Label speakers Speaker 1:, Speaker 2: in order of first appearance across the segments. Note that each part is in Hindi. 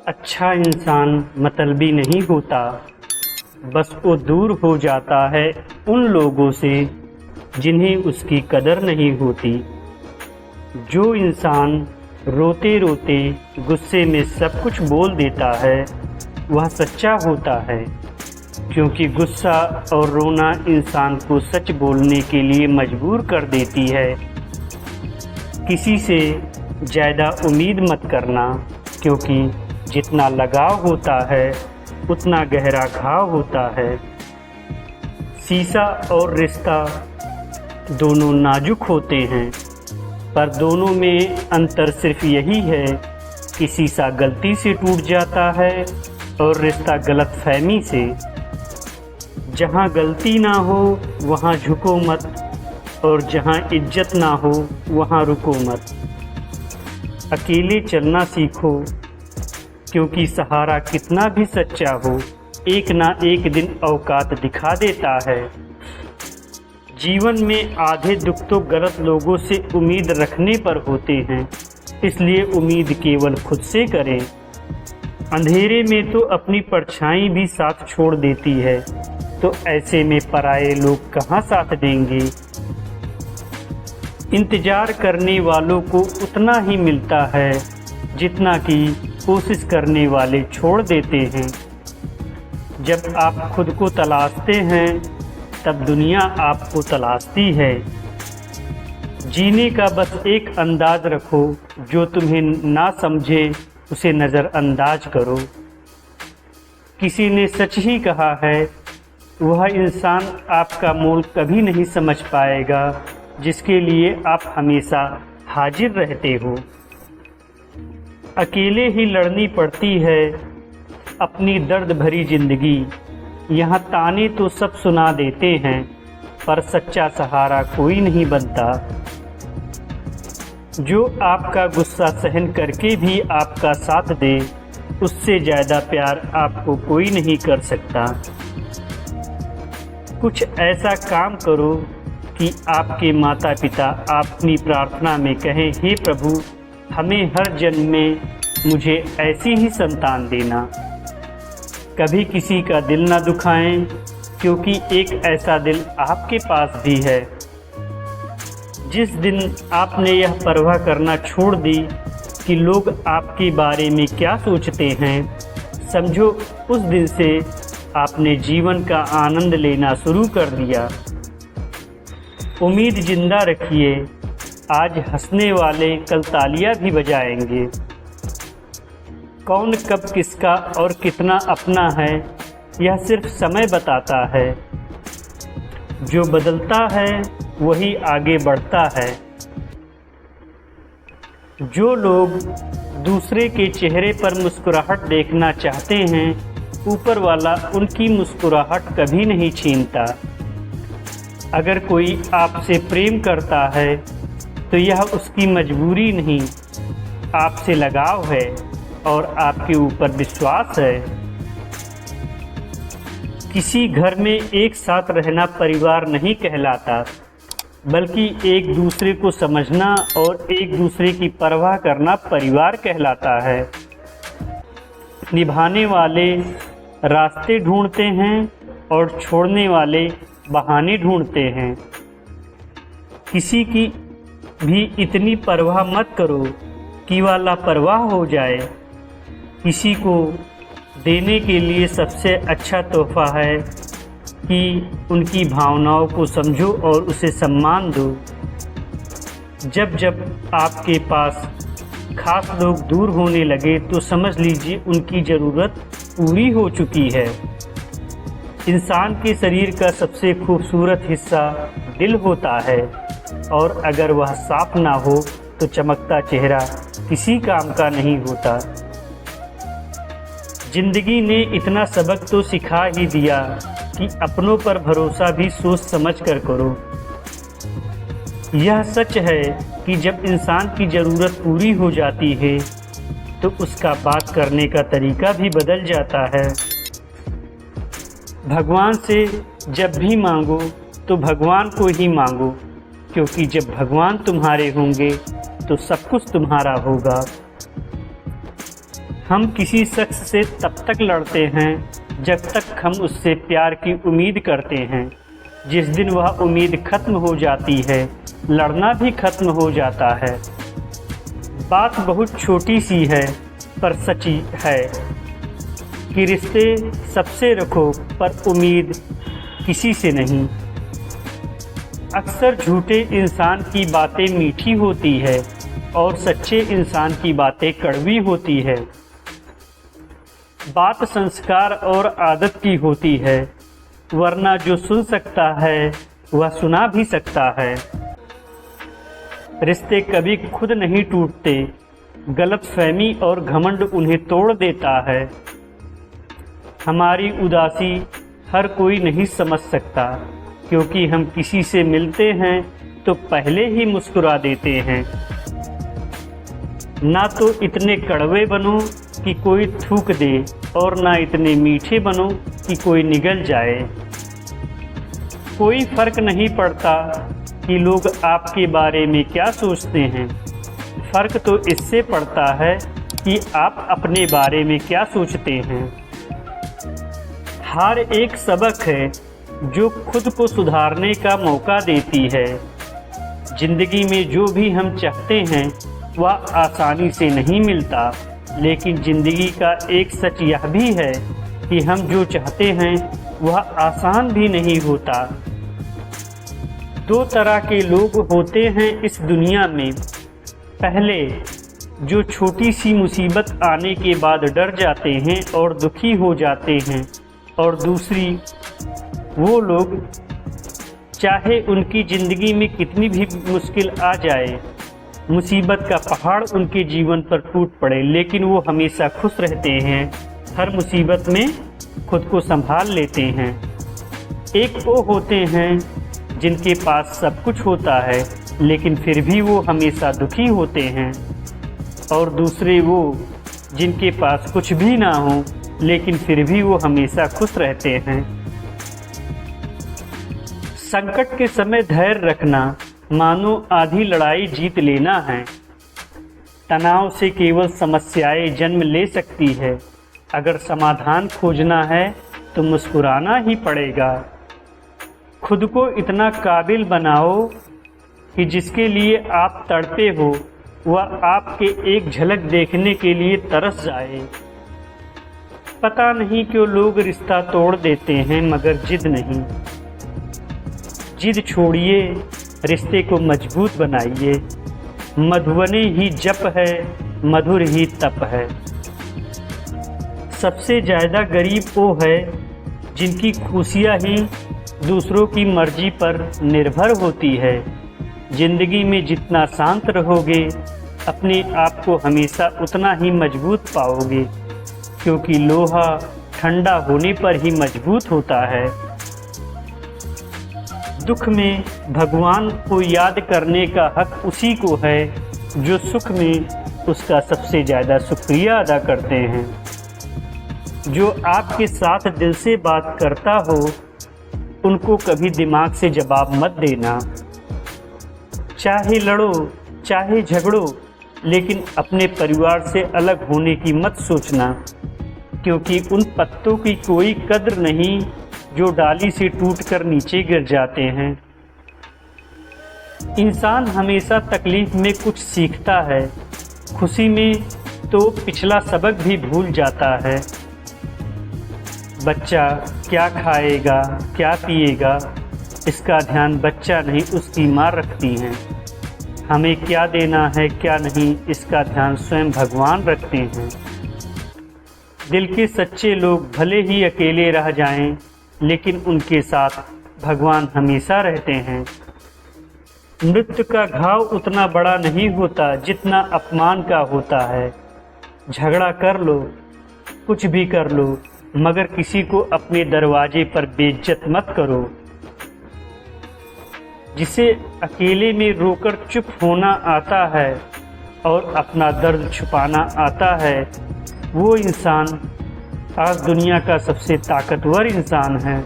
Speaker 1: अच्छा इंसान मतलबी नहीं होता, बस वो दूर हो जाता है उन लोगों से जिन्हें उसकी कदर नहीं होती। जो इंसान रोते रोते गुस्से में सब कुछ बोल देता है वह सच्चा होता है, क्योंकि गुस्सा और रोना इंसान को सच बोलने के लिए मजबूर कर देती है। किसी से ज़्यादा उम्मीद मत करना, क्योंकि जितना लगाव होता है उतना गहरा घाव होता है। शीशा और रिश्ता दोनों नाजुक होते हैं, पर दोनों में अंतर सिर्फ यही है कि शीशा गलती से टूट जाता है और रिश्ता गलतफहमी से। जहाँ गलती ना हो वहाँ झुको मत, और जहाँ इज्जत ना हो वहाँ रुको मत। अकेले चलना सीखो, क्योंकि सहारा कितना भी सच्चा हो एक ना एक दिन औकात दिखा देता है। जीवन में आधे दुख तो गलत लोगों से उम्मीद रखने पर होते हैं, इसलिए उम्मीद केवल खुद से करें। अंधेरे में तो अपनी परछाई भी साथ छोड़ देती है, तो ऐसे में पराये लोग कहाँ साथ देंगे। इंतजार करने वालों को उतना ही मिलता है जितना कि कोशिश करने वाले छोड़ देते हैं। जब आप खुद को तलाशते हैं तब दुनिया आपको तलाशती है। जीने का बस एक अंदाज रखो, जो तुम्हें ना समझे उसे नज़रअंदाज करो। किसी ने सच ही कहा है, वह इंसान आपका मोल कभी नहीं समझ पाएगा जिसके लिए आप हमेशा हाजिर रहते हो। अकेले ही लड़नी पड़ती है अपनी दर्द भरी ज़िंदगी। यहाँ ताने तो सब सुना देते हैं, पर सच्चा सहारा कोई नहीं बनता। जो आपका गुस्सा सहन करके भी आपका साथ दे, उससे ज़्यादा प्यार आपको कोई नहीं कर सकता। कुछ ऐसा काम करो कि आपके माता पिता अपनी प्रार्थना में कहें, हे प्रभु, हमें हर जन्म में मुझे ऐसी ही संतान देना। कभी किसी का दिल ना दुखाएं, क्योंकि एक ऐसा दिल आपके पास भी है। जिस दिन आपने यह परवाह करना छोड़ दी कि लोग आपके बारे में क्या सोचते हैं, समझो उस दिन से आपने जीवन का आनंद लेना शुरू कर दिया। उम्मीद जिंदा रखिए, आज हंसने वाले कल तालियां भी बजाएंगे। कौन कब किसका और कितना अपना है, यह सिर्फ समय बताता है। जो बदलता है वही आगे बढ़ता है। जो लोग दूसरे के चेहरे पर मुस्कुराहट देखना चाहते हैं, ऊपर वाला उनकी मुस्कुराहट कभी नहीं छीनता। अगर कोई आपसे प्रेम करता है तो यह उसकी मजबूरी नहीं, आपसे लगाव है और आपके ऊपर विश्वास है। किसी घर में एक साथ रहना परिवार नहीं कहलाता, बल्कि एक दूसरे को समझना और एक दूसरे की परवाह करना परिवार कहलाता है। निभाने वाले रास्ते ढूंढते हैं और छोड़ने वाले बहाने ढूंढते हैं। किसी की भी इतनी परवाह मत करो कि वह लापरवाह हो जाए। किसी को देने के लिए सबसे अच्छा तोहफा है कि उनकी भावनाओं को समझो और उसे सम्मान दो। जब जब आपके पास खास लोग दूर होने लगे तो समझ लीजिए उनकी ज़रूरत पूरी हो चुकी है। इंसान के शरीर का सबसे खूबसूरत हिस्सा दिल होता है, और अगर वह साफ ना हो तो चमकता चेहरा किसी काम का नहीं होता। जिंदगी ने इतना सबक तो सिखा ही दिया कि अपनों पर भरोसा भी सोच समझ कर करो। यह सच है कि जब इंसान की ज़रूरत पूरी हो जाती है तो उसका बात करने का तरीका भी बदल जाता है। भगवान से जब भी मांगो तो भगवान को ही मांगो, क्योंकि जब भगवान तुम्हारे होंगे तो सब कुछ तुम्हारा होगा। हम किसी शख्स से तब तक लड़ते हैं जब तक हम उससे प्यार की उम्मीद करते हैं। जिस दिन वह उम्मीद खत्म हो जाती है, लड़ना भी खत्म हो जाता है। बात बहुत छोटी सी है पर सच्ची है कि रिश्ते सबसे रखो पर उम्मीद किसी से नहीं। अक्सर झूठे इंसान की बातें मीठी होती है और सच्चे इंसान की बातें कड़वी होती है। बात संस्कार और आदत की होती है, वरना जो सुन सकता है वह सुना भी सकता है। रिश्ते कभी खुद नहीं टूटते, गलतफहमी और घमंड उन्हें तोड़ देता है। हमारी उदासी हर कोई नहीं समझ सकता, क्योंकि हम किसी से मिलते हैं तो पहले ही मुस्कुरा देते हैं। ना तो इतने कड़वे बनो कि कोई थूक दे और ना इतने मीठे बनो कि कोई निगल जाए। कोई फर्क नहीं पड़ता कि लोग आपके बारे में क्या सोचते हैं, फर्क तो इससे पड़ता है कि आप अपने बारे में क्या सोचते हैं। हार एक सबक है जो खुद को सुधारने का मौका देती है। जिंदगी में जो भी हम चाहते हैं वह आसानी से नहीं मिलता, लेकिन ज़िंदगी का एक सच यह भी है कि हम जो चाहते हैं वह आसान भी नहीं होता। दो तरह के लोग होते हैं इस दुनिया में। पहले, जो छोटी सी मुसीबत आने के बाद डर जाते हैं और दुखी हो जाते हैं, और दूसरी, वो लोग चाहे उनकी ज़िंदगी में कितनी भी मुश्किल आ जाए, मुसीबत का पहाड़ उनके जीवन पर टूट पड़े, लेकिन वो हमेशा खुश रहते हैं, हर मुसीबत में खुद को संभाल लेते हैं। एक वो होते हैं जिनके पास सब कुछ होता है लेकिन फिर भी वो हमेशा दुखी होते हैं, और दूसरे वो जिनके पास कुछ भी ना हो लेकिन फिर भी वो हमेशा खुश रहते हैं। संकट के समय धैर्य रखना मानो आधी लड़ाई जीत लेना है। तनाव से केवल समस्याएं जन्म ले सकती है। अगर समाधान खोजना है तो मुस्कुराना ही पड़ेगा। खुद को इतना काबिल बनाओ कि जिसके लिए आप तड़पे हो वह आपके एक झलक देखने के लिए तरस जाए। पता नहीं क्यों लोग रिश्ता तोड़ देते हैं मगर जिद नहीं। जिद छोड़िए, रिश्ते को मजबूत बनाइए। मधुबनी ही जप है, मधुर ही तप है। सबसे ज़्यादा गरीब वो है जिनकी खुशियाँ ही दूसरों की मर्जी पर निर्भर होती है। ज़िंदगी में जितना शांत रहोगे, अपने आप को हमेशा उतना ही मजबूत पाओगे, क्योंकि लोहा ठंडा होने पर ही मजबूत होता है। दुख में भगवान को याद करने का हक उसी को है जो सुख में उसका सबसे ज़्यादा शुक्रिया अदा करते हैं। जो आपके साथ दिल से बात करता हो उनको कभी दिमाग से जवाब मत देना। चाहे लड़ो चाहे झगड़ो, लेकिन अपने परिवार से अलग होने की मत सोचना, क्योंकि उन पत्तों की कोई कद्र नहीं जो डाली से टूटकर नीचे गिर जाते हैं। इंसान हमेशा तकलीफ में कुछ सीखता है, खुशी में तो पिछला सबक भी भूल जाता है। बच्चा क्या खाएगा क्या पिएगा, इसका ध्यान बच्चा नहीं उसकी माँ रखती हैं। हमें क्या देना है क्या नहीं, इसका ध्यान स्वयं भगवान रखते हैं। दिल के सच्चे लोग भले ही अकेले रह जाएं, लेकिन उनके साथ भगवान हमेशा रहते हैं। मृत्यु का घाव उतना बड़ा नहीं होता जितना अपमान का होता है। झगड़ा कर लो, कुछ भी कर लो, मगर किसी को अपने दरवाजे पर बेइज्जत मत करो। जिसे अकेले में रोकर चुप होना आता है और अपना दर्द छुपाना आता है, वो इंसान आज दुनिया का सबसे ताकतवर इंसान है।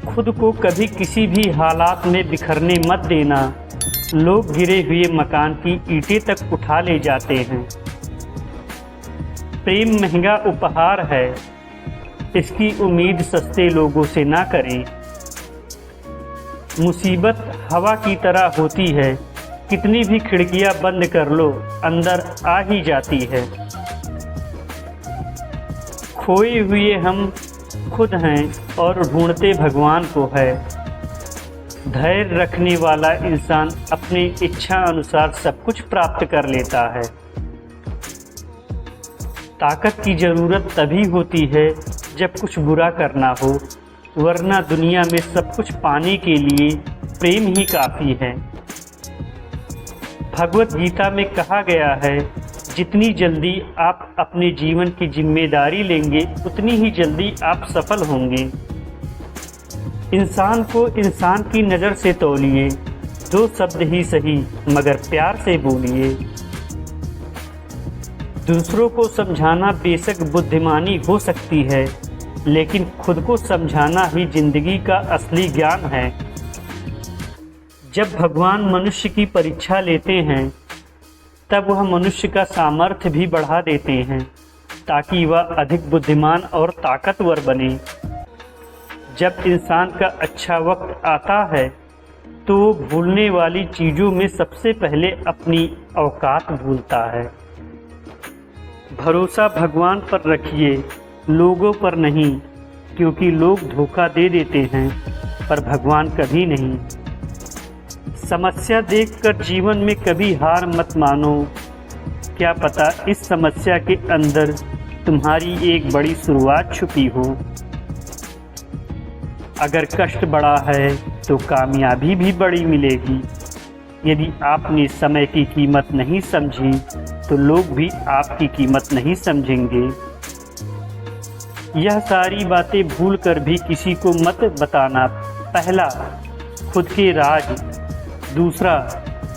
Speaker 1: खुद को कभी किसी भी हालात में बिखरने मत देना। लोग गिरे हुए मकान की ईंटें तक उठा ले जाते हैं, प्रेम महंगा उपहार है, इसकी उम्मीद सस्ते लोगों से ना करें। मुसीबत हवा की तरह होती है, कितनी भी खिड़कियां बंद कर लो अंदर आ ही जाती है। खोए हुए हम खुद हैं और ढूंढते भगवान को है। धैर्य रखने वाला इंसान अपनी इच्छा अनुसार सब कुछ प्राप्त कर लेता है। ताकत की ज़रूरत तभी होती है जब कुछ बुरा करना हो, वरना दुनिया में सब कुछ पाने के लिए प्रेम ही काफ़ी है। भगवत गीता में कहा गया है, जितनी जल्दी आप अपने जीवन की जिम्मेदारी लेंगे उतनी ही जल्दी आप सफल होंगे। इंसान को इंसान की नज़र से तौलिए, 2 शब्द ही सही मगर प्यार से बोलिए। दूसरों को समझाना बेशक बुद्धिमानी हो सकती है, लेकिन खुद को समझाना ही जिंदगी का असली ज्ञान है। जब भगवान मनुष्य की परीक्षा लेते हैं तब वह मनुष्य का सामर्थ्य भी बढ़ा देते हैं ताकि वह अधिक बुद्धिमान और ताकतवर बने। जब इंसान का अच्छा वक्त आता है तो वो भूलने वाली चीज़ों में सबसे पहले अपनी औकात भूलता है। भरोसा भगवान पर रखिए, लोगों पर नहीं, क्योंकि लोग धोखा दे देते हैं पर भगवान कभी नहीं। समस्या देखकर जीवन में कभी हार मत मानो, क्या पता इस समस्या के अंदर तुम्हारी एक बड़ी शुरुआत छुपी हो। अगर कष्ट बड़ा है तो कामयाबी भी बड़ी मिलेगी। यदि आपने समय की कीमत नहीं समझी तो लोग भी आपकी कीमत नहीं समझेंगे। यह सारी बातें भूलकर भी किसी को मत बताना। पहला, खुद के राज। दूसरा,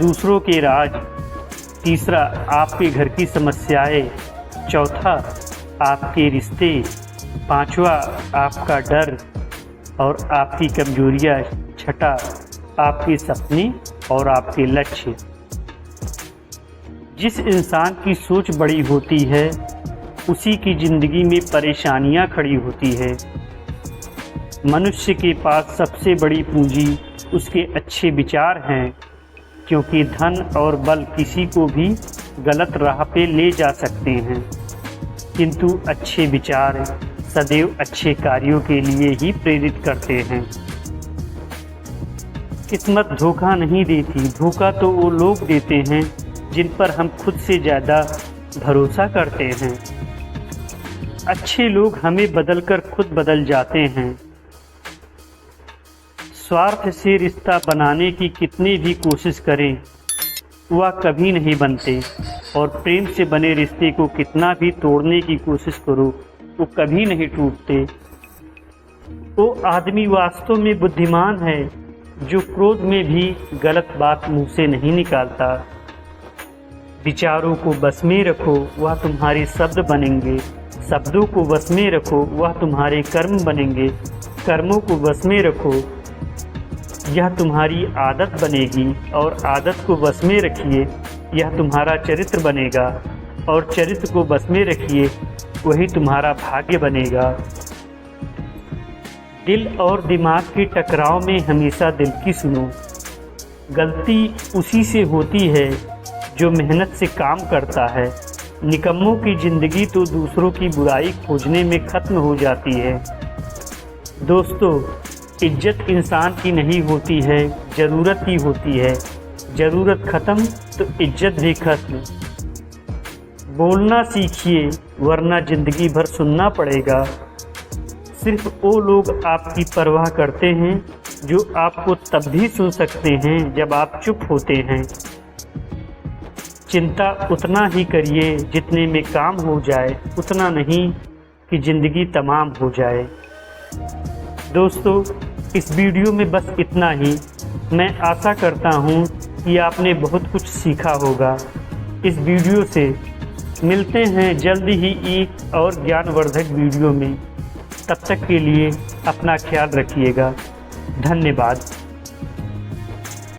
Speaker 1: दूसरों के राज। तीसरा, आपके घर की समस्याएं। चौथा, आपके रिश्ते। पांचवा, आपका डर और आपकी कमजोरियां। छठा, आपके सपने और आपके लक्ष्य। जिस इंसान की सोच बड़ी होती है उसी की ज़िंदगी में परेशानियां खड़ी होती है। मनुष्य के पास सबसे बड़ी पूंजी उसके अच्छे विचार हैं, क्योंकि धन और बल किसी को भी गलत राह पे ले जा सकते हैं, किंतु अच्छे विचार सदैव अच्छे कार्यों के लिए ही प्रेरित करते हैं। किस्मत धोखा नहीं देती, धोखा तो वो लोग देते हैं जिन पर हम खुद से ज़्यादा भरोसा करते हैं। अच्छे लोग हमें बदलकर खुद बदल जाते हैं। स्वार्थ से रिश्ता बनाने की कितनी भी कोशिश करें वह कभी नहीं बनते, और प्रेम से बने रिश्ते को कितना भी तोड़ने की कोशिश करो वो कभी नहीं टूटते। वो आदमी वास्तव में बुद्धिमान है जो क्रोध में भी गलत बात मुंह से नहीं निकालता। विचारों को बस में रखो, वह तुम्हारे शब्द बनेंगे। शब्दों को बस में रखो, वह तुम्हारे कर्म बनेंगे। कर्मों को बस में रखो, यह तुम्हारी आदत बनेगी। और आदत को बस में रखिए, यह तुम्हारा चरित्र बनेगा। और चरित्र को बस में रखिए, वही तुम्हारा भाग्य बनेगा। दिल और दिमाग के टकराव में हमेशा दिल की सुनो। गलती उसी से होती है जो मेहनत से काम करता है। निकम्मों की ज़िंदगी तो दूसरों की बुराई खोजने में ख़त्म हो जाती है। दोस्तों, इज्जत इंसान की नहीं होती है, ज़रूरत की होती है। ज़रूरत ख़त्म तो इज्जत भी ख़त्म। बोलना सीखिए, वरना ज़िंदगी भर सुनना पड़ेगा। सिर्फ वो लोग आपकी परवाह करते हैं जो आपको तब भी सुन सकते हैं जब आप चुप होते हैं। चिंता उतना ही करिए जितने में काम हो जाए, उतना नहीं कि ज़िंदगी तमाम हो जाए। दोस्तों, इस वीडियो में बस इतना ही। मैं आशा करता हूँ कि आपने बहुत कुछ सीखा होगा इस वीडियो से। मिलते हैं जल्द ही एक और ज्ञानवर्धक वीडियो में। तब तक के लिए अपना ख्याल रखिएगा। धन्यवाद।